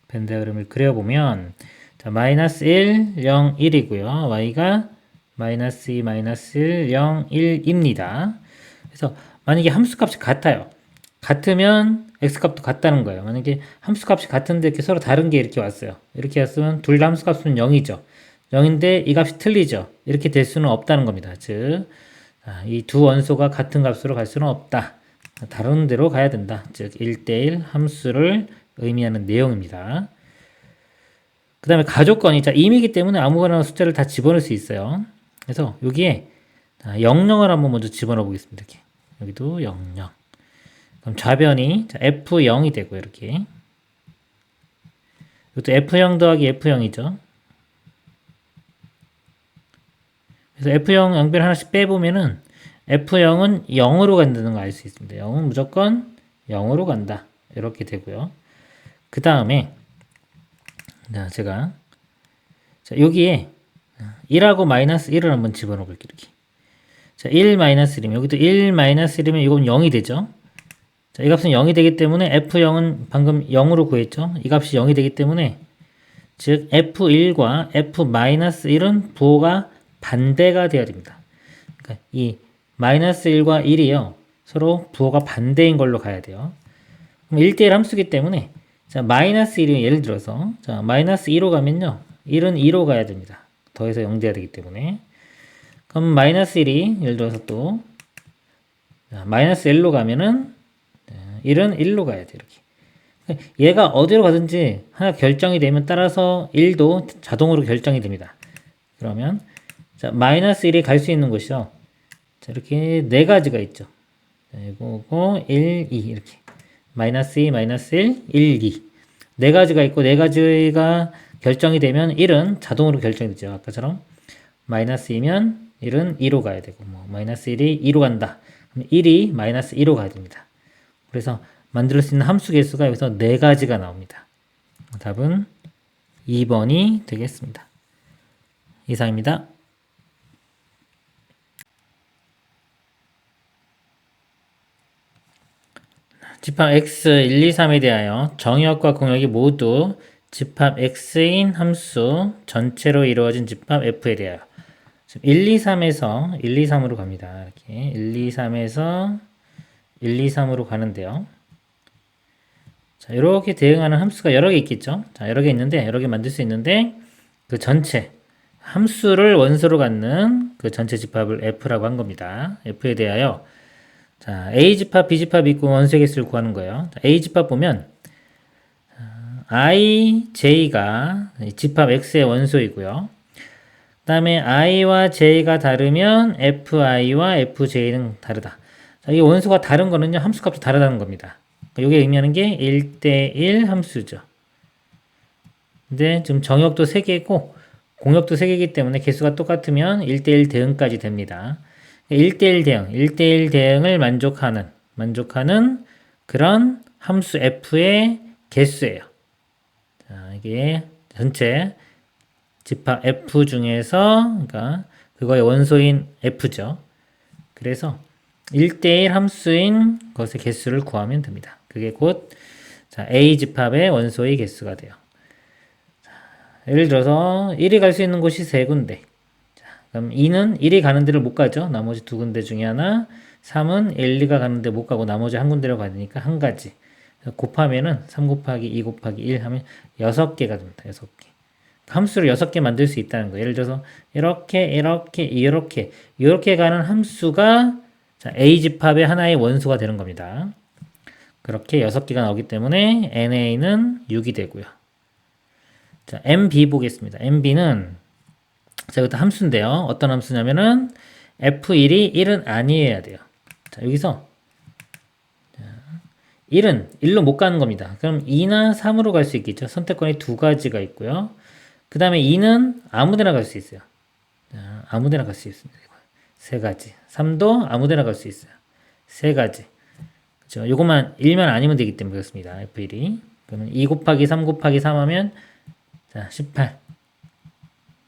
벤 다이어그램을 그려보면 자, 마이너스 1, 0, 1이고요. y가 마이너스 2, 마이너스 1, 0, 1입니다. 그래서 만약에 함수값이 같아요. 같으면 x값도 같다는 거예요. 만약에 함수값이 같은데 이렇게 서로 다른 게 이렇게 왔어요. 이렇게 왔으면 둘 다 함수값은 0이죠. 0인데 이 값이 틀리죠. 이렇게 될 수는 없다는 겁니다. 즉, 이 두 원소가 같은 값으로 갈 수는 없다. 다른 데로 가야 된다. 즉, 1대1 함수를 의미하는 내용입니다. 그 다음에 가조건이 자, 임이기 때문에 아무거나 숫자를 다 집어넣을 수 있어요. 그래서 여기에 00을 한번 먼저 집어넣어 보겠습니다. 이렇게. 여기도 00. 그럼 좌변이 자, F0이 되고 이렇게. 이것도 F0 더하기 F0이죠. 그래서 F0 양변 하나씩 빼보면은 F0은 0으로 간다는 걸 알 수 있습니다. 0은 무조건 0으로 간다. 이렇게 되고요. 그 다음에 자, 제가 자, 여기에 1하고 마이너스 1을 한번 집어넣어 볼게요. 이렇게. 자, 1 마이너스 1이면 여기도 1 마이너스 1이면 이건 0이 되죠. 자, 이 값은 0이 되기 때문에 F0은 방금 0으로 구했죠. 이 값이 0이 되기 때문에 즉 F1과 F-1은 부호가 반대가 되어야 됩니다. 그러니까 이 마이너스 1과 1이요. 서로 부호가 반대인 걸로 가야 돼요. 그럼 1대1 함수기 때문에 자, 마이너스 1이 예를 들어서 자, 마이너스 2로 가면요. 1은 2로 가야 됩니다. 더해서 0 돼야 되기 때문에 그럼 마이너스 1이 예를 들어서 또 자, 마이너스 1로 가면은 1은 1로 가야 돼요. 이렇게. 얘가 어디로 가든지 하나 결정이 되면 따라서 1도 자동으로 결정이 됩니다. 그러면 자, 마이너스 1이 갈 수 있는 곳이요. 자, 이렇게 네 가지가 있죠. 자, 이거고 1, 2 이렇게. 마이너스 2, 마이너스 1, 1, 2. 네 가지가 있고 네 가지가 결정이 되면 1은 자동으로 결정이 되죠. 아까처럼 마이너스 2면 1은 2로 가야 되고 뭐 마이너스 1이 2로 간다. 그럼 1이 마이너스 2로 가야 됩니다. 그래서 만들 수 있는 함수 개수가 여기서 네 가지가 나옵니다. 답은 2번이 되겠습니다. 이상입니다. 집합 x 1, 2, 3에 대하여 정의역과 공역이 모두 집합 x인 함수 전체로 이루어진 집합 f에 대하여 1, 2, 3에서 1, 2, 3으로 갑니다. 이렇게 1, 2, 3에서 1, 2, 3으로 가는데요. 자, 이렇게 대응하는 함수가 여러 개 있겠죠. 자, 여러 개 있는데 여러 개 만들 수 있는데 그 전체 함수를 원소로 갖는 그 전체 집합을 f라고 한 겁니다. f에 대하여 자, A집합, B집합이 있고 원소의 개수를 구하는 거예요. 자, A집합 보면 I, J가 집합 X의 원소이고요. 그 다음에 I와 J가 다르면 FI와 FJ는 다르다. 자, 이 원소가 다른 거는요, 함수값이 다르다는 겁니다. 이게 의미하는 게 1대1 함수죠. 근데 지금 정역도 3개고 공역도 3개이기 때문에 개수가 똑같으면 1대1 대응까지 됩니다. 1대1 대응, 1대1 대응을 만족하는 그런 함수 f의 개수예요. 자, 이게 전체 집합 f 중에서, 그러니까 그거의 원소인 f죠. 그래서 1대1 함수인 것의 개수를 구하면 됩니다. 그게 곧 자, A 집합의 원소의 개수가 돼요. 자, 예를 들어서 1이 갈 수 있는 곳이 3군데. 그럼 2는 1이 가는 데를 못 가죠. 나머지 2군데 중에 하나. 3은 1, 2가 가는 데 못 가고 나머지 한 군데로 가야 되니까 한 가지. 곱하면은 3 곱하기 2 곱하기 1 하면 6개가 됩니다. 6개. 함수를 6개 만들 수 있다는 거예요. 예를 들어서 이렇게 가는 함수가 자, A 집합의 하나의 원소가 되는 겁니다. 그렇게 6개가 나오기 때문에 NA는 6이 되고요. 자, MB 보겠습니다. MB는 자, 이것도 함수인데요. 어떤 함수냐면은 F1이 1은 아니어야 돼요. 자, 여기서 1은 1로 못 가는 겁니다. 그럼 2나 3으로 갈 수 있겠죠. 선택권이 두 가지가 있고요. 그 다음에 2는 아무데나 갈 수 있어요. 자, 아무데나 갈 수 있습니다. 세 가지. 3도 아무데나 갈 수 있어요. 세 가지. 그렇죠. 요것만 1만 아니면 되기 때문에 그렇습니다. F1이. 그러면 2 곱하기 3 곱하기 3 하면 자, 18.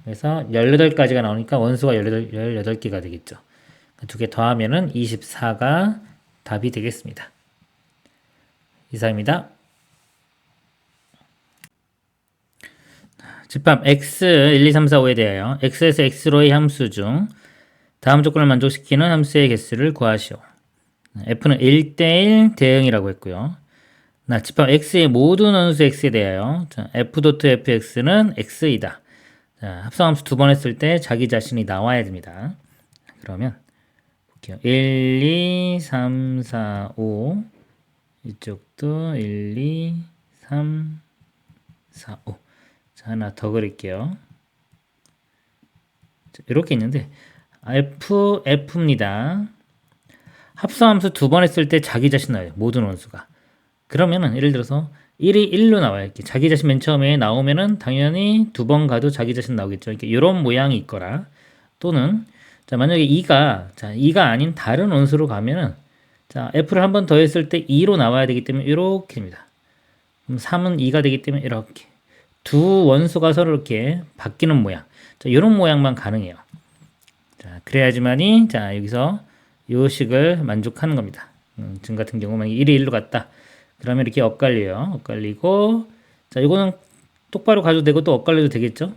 그래서 18가지가 나오니까 원수가 18개가 되겠죠. 두 개 더하면은 24가 답이 되겠습니다. 이상입니다. 집합 x 1, 2, 3, 4, 5에 대하여 x에서 x로의 함수 중 다음 조건을 만족시키는 함수의 개수를 구하시오. f는 1대1 대응이라고 했고요. 집합 x의 모든 원수 x에 대하여 f.fx는 x이다. 합성함수 두 번 했을 때 자기 자신이 나와야 됩니다. 그러면 볼게요. 1, 2, 3, 4, 5 이쪽도 1, 2, 3, 4, 5 자, 하나 더 그릴게요. 자, 이렇게 있는데 F입니다. 합성함수 두 번 했을 때 자기 자신 나와요. 모든 원수가. 그러면은 예를 들어서 1이 1로 나와요. 이렇게 자기 자신 맨 처음에 나오면은 당연히 두 번 가도 자기 자신 나오겠죠. 이렇게 이런 모양이 있거나 또는 자, 만약에 2가 아닌 다른 원수로 가면은 자, F를 한 번 더 했을 때 2로 나와야 되기 때문에 이렇게입니다. 그럼 3은 2가 되기 때문에 이렇게 두 원수가 서로 이렇게 바뀌는 모양. 자, 이런 모양만 가능해요. 자, 그래야지만이 자, 여기서 요 식을 만족하는 겁니다. 지금 같은 경우 만약에 1이 1로 갔다. 그러면 이렇게 엇갈려요. 엇갈리고 자, 이거는 똑바로 가도 되고 또 엇갈려도 되겠죠?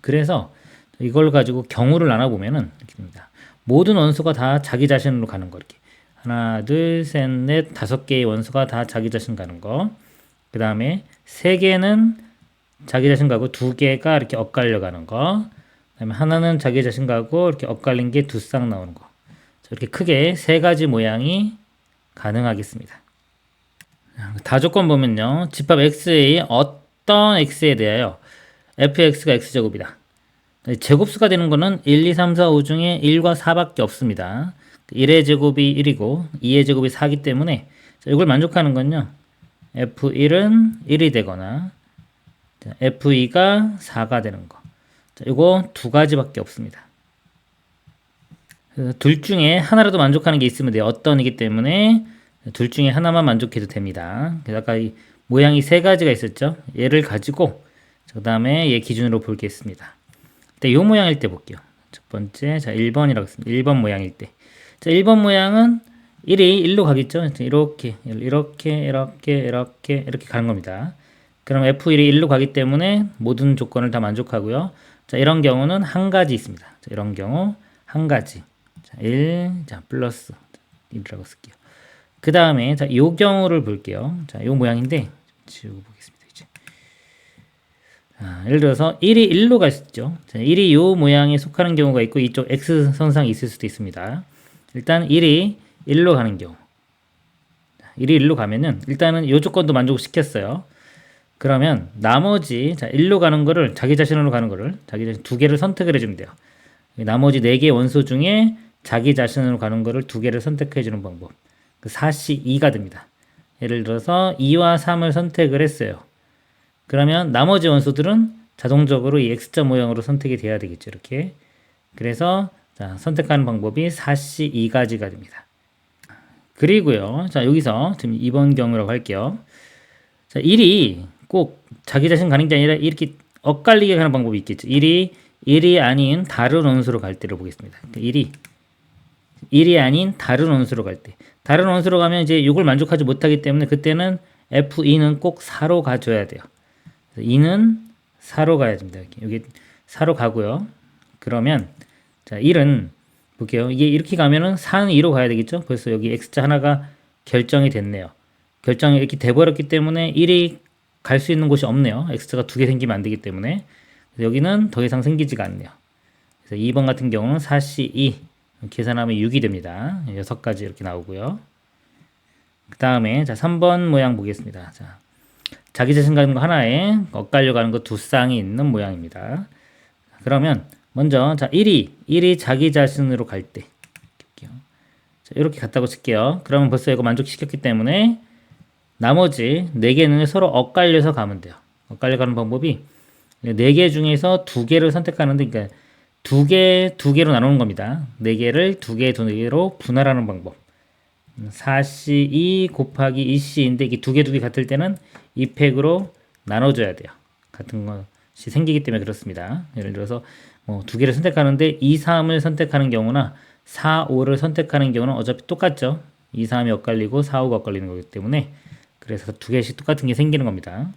그래서 이걸 가지고 경우를 나눠 보면은 이렇게 됩니다. 모든 원수가 다 자기 자신으로 가는 거 이렇게. 하나, 둘, 셋, 넷, 5개의 원수가 다 자기 자신 가는 거. 그 다음에 3개는 자기 자신 가고 2개가 이렇게 엇갈려 가는 거. 그 다음에 하나는 자기 자신 가고 이렇게 엇갈린 게 두 쌍 나오는 거. 이렇게 크게 3가지 모양이 가능하겠습니다. 다조건 보면요. 집합 x의 어떤 x에 대하여 fx가 x제곱이다. 제곱수가 되는 거는 1, 2, 3, 4, 5 중에 1과 4밖에 없습니다. 1의 제곱이 1이고 2의 제곱이 4이기 때문에 이걸 만족하는 건요. f1은 1이 되거나 f2가 4가 되는 거. 이거 두 가지밖에 없습니다. 둘 중에 하나라도 만족하는 게 있으면 돼요. 어떤이기 때문에 둘 중에 하나만 만족해도 됩니다. 그래서 아까 이 모양이 세 가지가 있었죠. 얘를 가지고 그 다음에 얘 기준으로 보겠습니다. 이 모양일 때 볼게요. 첫 번째, 자 1번이라고 했습니다. 1번 모양일 때. 자 1번 모양은 1이 1로 가겠죠. 이렇게 가는 겁니다. 그럼 F1이 1로 가기 때문에 모든 조건을 다 만족하고요. 자 이런 경우는 한 가지 있습니다. 자, 이런 경우 한 가지. 자 1, 자 플러스 1이라고 쓸게요. 그 다음에 자, 요 경우를 볼게요. 자, 요 모양인데 지우고 보겠습니다. 이제. 자, 예를 들어서 1이 1로 갈 수 있죠. 자, 1이 요 모양에 속하는 경우가 있고 이쪽 X선상이 있을 수도 있습니다. 일단 1이 1로 가는 경우. 1이 1로 가면은 일단은 요 조건도 만족시켰어요. 그러면 나머지 자, 1로 가는 거를 자기 자신으로 가는 거를 자기 자신 두 개를 선택을 해주면 돼요. 나머지 4개의 원소 중에 자기 자신으로 가는 거를 두 개를 선택해 주는 방법. 4시 2가 됩니다. 예를 들어서 2와 3을 선택을 했어요. 그러면 나머지 원소들은 자동적으로 이 X자 모양으로 선택이 돼야 되겠죠. 이렇게. 그래서 자, 선택하는 방법이 4시 2가지가 됩니다. 그리고요. 자, 여기서 지금 2번 경우라고 할게요. 자, 1이 꼭 자기 자신 가는 게 아니라 이렇게 엇갈리게 가는 방법이 있겠죠. 1이 아닌 다른 원소로 갈 때를 보겠습니다. 1이 아닌 다른 원소로 갈 때. 다른 원소로 가면 이제 이걸 만족하지 못하기 때문에 그때는 F2는 꼭 4로 가줘야 돼요. 2는 4로 가야 됩니다. 여기 4로 가고요. 그러면 자 1은 볼게요. 이게 이렇게 가면은 4는 2로 가야 되겠죠. 벌써 여기 X자 하나가 결정이 됐네요. 결정이 이렇게 돼버렸기 때문에 1이 갈 수 있는 곳이 없네요. X자가 두 개 생기면 안 되기 때문에 여기는 더 이상 생기지가 않네요. 그래서 2번 같은 경우는 4C 2 계산하면 6이 됩니다. 6가지 이렇게 나오고요. 그 다음에 자 3번 모양 보겠습니다. 자, 자기 자신 가는 거 하나에 엇갈려 가는 거 두 쌍이 있는 모양입니다. 그러면 먼저 자 1이 자기 자신으로 갈 때 이렇게 갔다고 칠게요. 그러면 벌써 이거 만족시켰기 때문에 나머지 4개는 서로 엇갈려서 가면 돼요. 엇갈려 가는 방법이 4개 중에서 2개를 선택하는데, 그러니까 2개로 나누는 겁니다. 4개를 2개로 분할하는 방법. 4C2 곱하기 2C인데 이게 2개 같을 때는 2팩으로 나눠줘야 돼요. 같은 것이 생기기 때문에 그렇습니다. 예를 들어서 뭐 2개를 선택하는데 2, 3을 선택하는 경우나 4, 5를 선택하는 경우는 어차피 똑같죠. 2, 3이 엇갈리고 4, 5가 엇갈리는 거기 때문에 그래서 2개씩 똑같은 게 생기는 겁니다.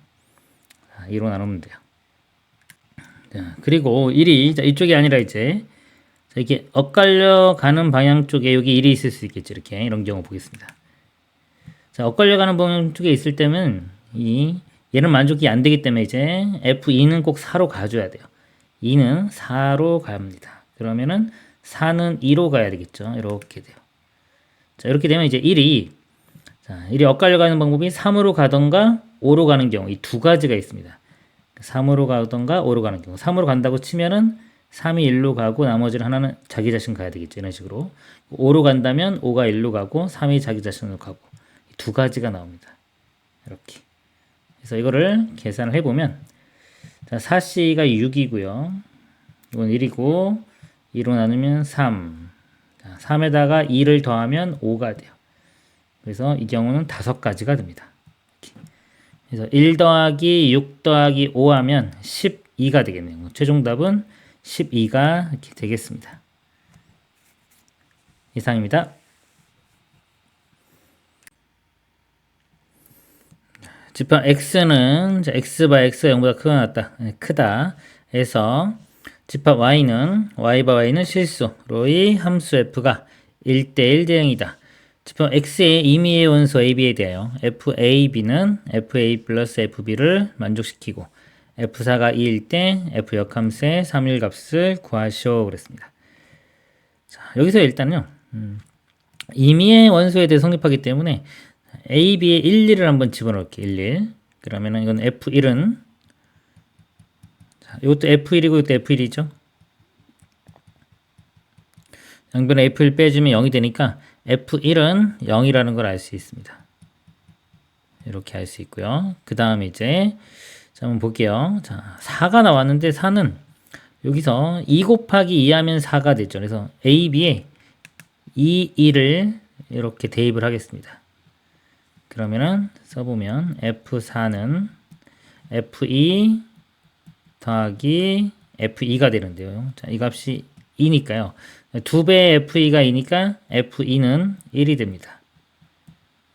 2로 나누면 돼요. 자, 그리고 1이 이쪽이 아니라 이제 이렇게 엇갈려 가는 방향 쪽에 여기 1이 있을 수 있겠죠. 이렇게 이런 경우 보겠습니다. 자, 엇갈려 가는 방향 쪽에 있을 때는 얘는 만족이 안 되기 때문에 이제 F2는 꼭 4로 가줘야 돼요. 2는 4로 갑니다. 그러면은 4는 2로 가야 되겠죠. 이렇게 돼요. 자, 이렇게 되면 이제 1이 엇갈려 가는 방법이 3으로 가던가 5로 가는 경우 이 2가지가 있습니다. 3으로 가던가 5로 가는 경우 3으로 간다고 치면은 3이 1로 가고 나머지는 하나는 자기 자신 가야 되겠죠. 이런 식으로 5로 간다면 5가 1로 가고 3이 자기 자신으로 가고 이 2가지가 나옵니다. 이렇게 그래서 이거를 계산을 해보면 4C가 6이고요. 이건 1이고 2로 나누면 3 3에다가 2를 더하면 5가 돼요. 그래서 이 경우는 5가지가 됩니다. 그래서 1 더하기 6 더하기 5 하면 12가 되겠네요. 최종 답은 12가 이렇게 되겠습니다. 이상입니다. 집합 x는 x바 x가 0보다 크다 해서 집합 y는 y바 y는 실수로의 함수 f가 1대1 대 0이다. 집합 x의 임의의 원소 ab에 대하여 fab는 fa 플러스 fb를 만족시키고 f4가 2일 때 f 역함수의 3일 값을 구하시오 그랬습니다. 자, 여기서 일단요 임의의 원소에 대해 성립하기 때문에 ab의 1, 2를 한번 집어넣을게요. 1, 1. 그러면은 이건 f1은 이것도 f1이고 이것도 f1이죠. 양변에 f1 빼주면 0이 되니까 f1은 0이라는 걸 알 수 있습니다. 이렇게 알 수 있고요. 그 다음에 이제 자, 한번 볼게요. 자, 4가 나왔는데 4는 여기서 2 곱하기 2 하면 4가 되죠. 그래서 a, b에 2, 2를 이렇게 대입을 하겠습니다. 그러면은 써보면 f4는 f2 더하기 f2가 되는데요. 자, 이 값이 2니까요. 2배의 f2가 2니까 f2는 1이 됩니다.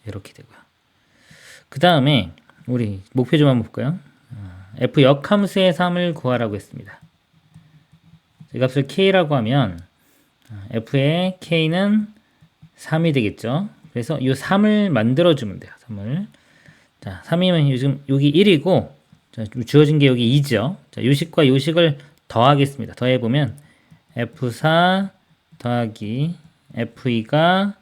이렇게 되고요. 그 다음에 우리 목표 좀 한번 볼까요? f 역함수의 3을 구하라고 했습니다. 이 값을 k라고 하면 f의 k는 3이 되겠죠. 그래서 이 3을 만들어주면 돼요. 3을. 자, 3이면 요즘 여기 1이고, 자, 주어진 게 여기 2죠. 자, 요식과 요식을 더하겠습니다. 더해보면, F4 더하기 F2가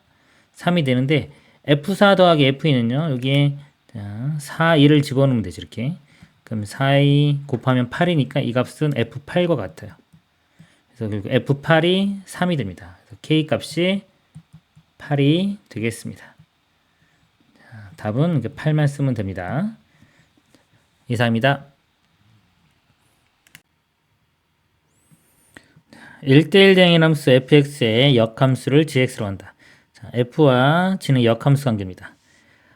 3이 되는데, F4 더하기 F2는요, 여기에, 자, 4, 2를 집어넣으면 되죠. 이렇게. 그럼 4, 2 곱하면 8이니까 이 값은 F8과 같아요. 그래서 그리고 F8이 3이 됩니다. 그래서 K 값이 8이 되겠습니다. 자, 답은 8만 쓰면 됩니다. 이상입니다. 1대1 대응인 함수 fx의 역함수를 gx로 한다. 자, f와 g는 역함수 관계입니다.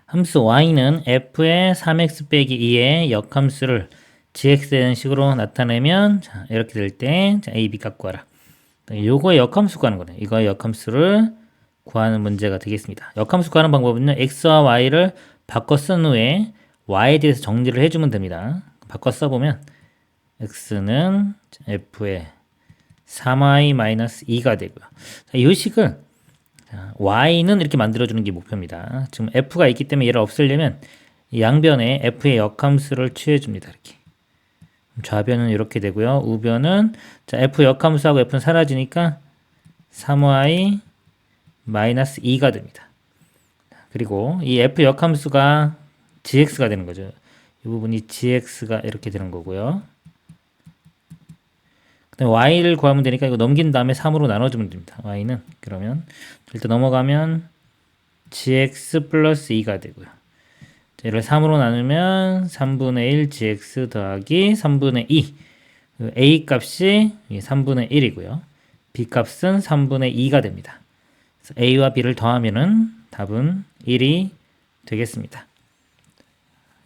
함수 y는 f의 3x 빼기 2의 역함수를 gx에 대한 식으로 나타내면 자, 이렇게 될 때 a, b 값 구하라. 요거의 역함수 구하는 거네. 이거의 역함수를 구하는 문제가 되겠습니다. 역함수 구하는 방법은요. x와 y를 바꿔 쓴 후에 y에 대해서 정리를 해주면 됩니다. 바꿔 써보면 x는 f의 3y-2가 되고요. 자, 이 식을 y는 이렇게 만들어주는 게 목표입니다. 지금 f가 있기 때문에 얘를 없애려면 양변에 f의 역함수를 취해줍니다. 이렇게 좌변은 이렇게 되고요. 우변은 자, f 역함수하고 f는 사라지니까 3y-2가 됩니다. 그리고 이 f 역함수가 gx가 되는 거죠. 이 부분이 gx가 이렇게 되는 거고요. 그다음에 y를 구하면 되니까 이거 넘긴 다음에 3으로 나눠주면 됩니다. y는 그러면 일단 넘어가면 gx 플러스 2가 되고요. 얘를 3으로 나누면 3분의 1 gx 더하기 3분의 2 a 값이 3분의 1이고요. b 값은 3분의 2가 됩니다. 그래서 a와 b를 더하면은 답은 1이 되겠습니다.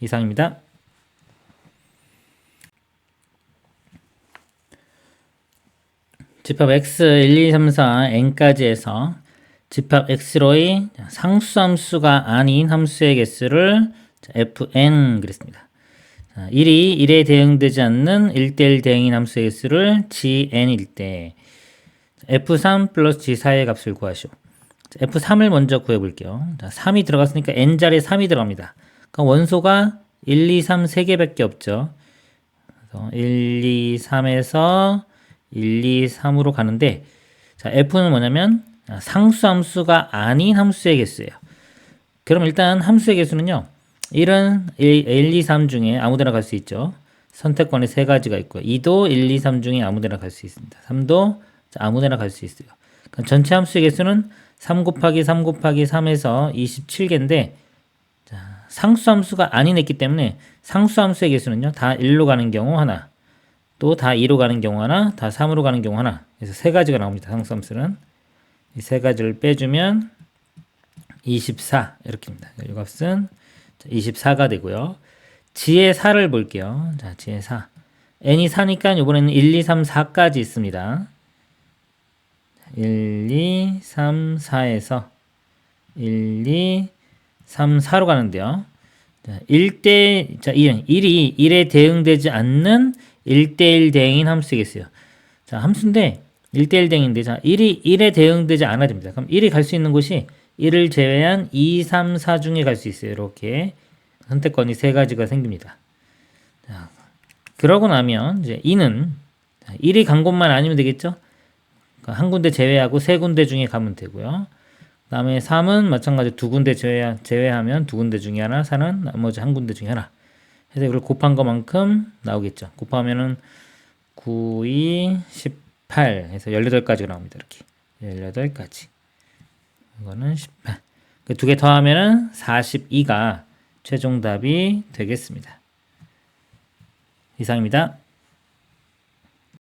이상입니다. 집합 x 1, 2, 3, 4, n까지 해서 집합 x로의 상수함수가 아닌 함수의 개수를 fn 그랬습니다. 1이 1에 대응되지 않는 1대1 대응인 함수의 개수를 gn일 때 f3 플러스 g4의 값을 구하시오. f3을 먼저 구해볼게요. 3이 들어갔으니까 n자리에 3이 들어갑니다. 그러니까 원소가 1, 2, 3 3개밖에 없죠. 그래서 1, 2, 3에서 1, 2, 3으로 가는데 자, f는 뭐냐면 상수함수가 아닌 함수의 개수예요. 그럼 일단 함수의 개수는요. 1은 1, 2, 3 중에 아무데나 갈 수 있죠. 선택권에 세 가지가 있고요. 2도 1, 2, 3 중에 아무데나 갈 수 있습니다. 3도 아무데나 갈 수 있어요. 그럼 전체 함수의 개수는 3 곱하기 3 곱하기 3에서 27개인데 상수함수가 아닌 했기 때문에 상수함수의 개수는요. 다 1로 가는 경우 하나, 또 다 2로 가는 경우 하나, 다 3으로 가는 경우 하나. 그래서 세 가지가 나옵니다. 상수함수는. 이 세 가지를 빼주면 24 이렇게입니다. 이 값은 24가 되고요. g의 4를 볼게요. 자, g의 4. n이 4니까 이번에는 1, 2, 3, 4까지 있습니다. 1, 2, 3, 4에서 1, 2, 3, 4로 가는데요. 자, 1이 1에 대응되지 않는 1대1 대응인 함수겠어요. 자, 함수인데 1대1 대응인데 자, 1이 1에 대응되지 않아야 됩니다. 그럼 1이 갈 수 있는 곳이 1을 제외한 2, 3, 4 중에 갈 수 있어요. 이렇게 선택권이 세 가지가 생깁니다. 자, 그러고 나면 이제 2는 1이 간 곳만 아니면 되겠죠? 한 군데 제외하고 세 군데 중에 가면 되고요. 그 다음에 3은 마찬가지로 두 군데 제외하면 두 군데 중에 하나, 4는 나머지 한 군데 중에 하나. 해서 이걸 곱한 것만큼 나오겠죠. 곱하면은 9, 2, 18 해서 18가지가 나옵니다. 이렇게 18가지. 이거는 18. 두 개 더하면은 42가 최종 답이 되겠습니다. 이상입니다.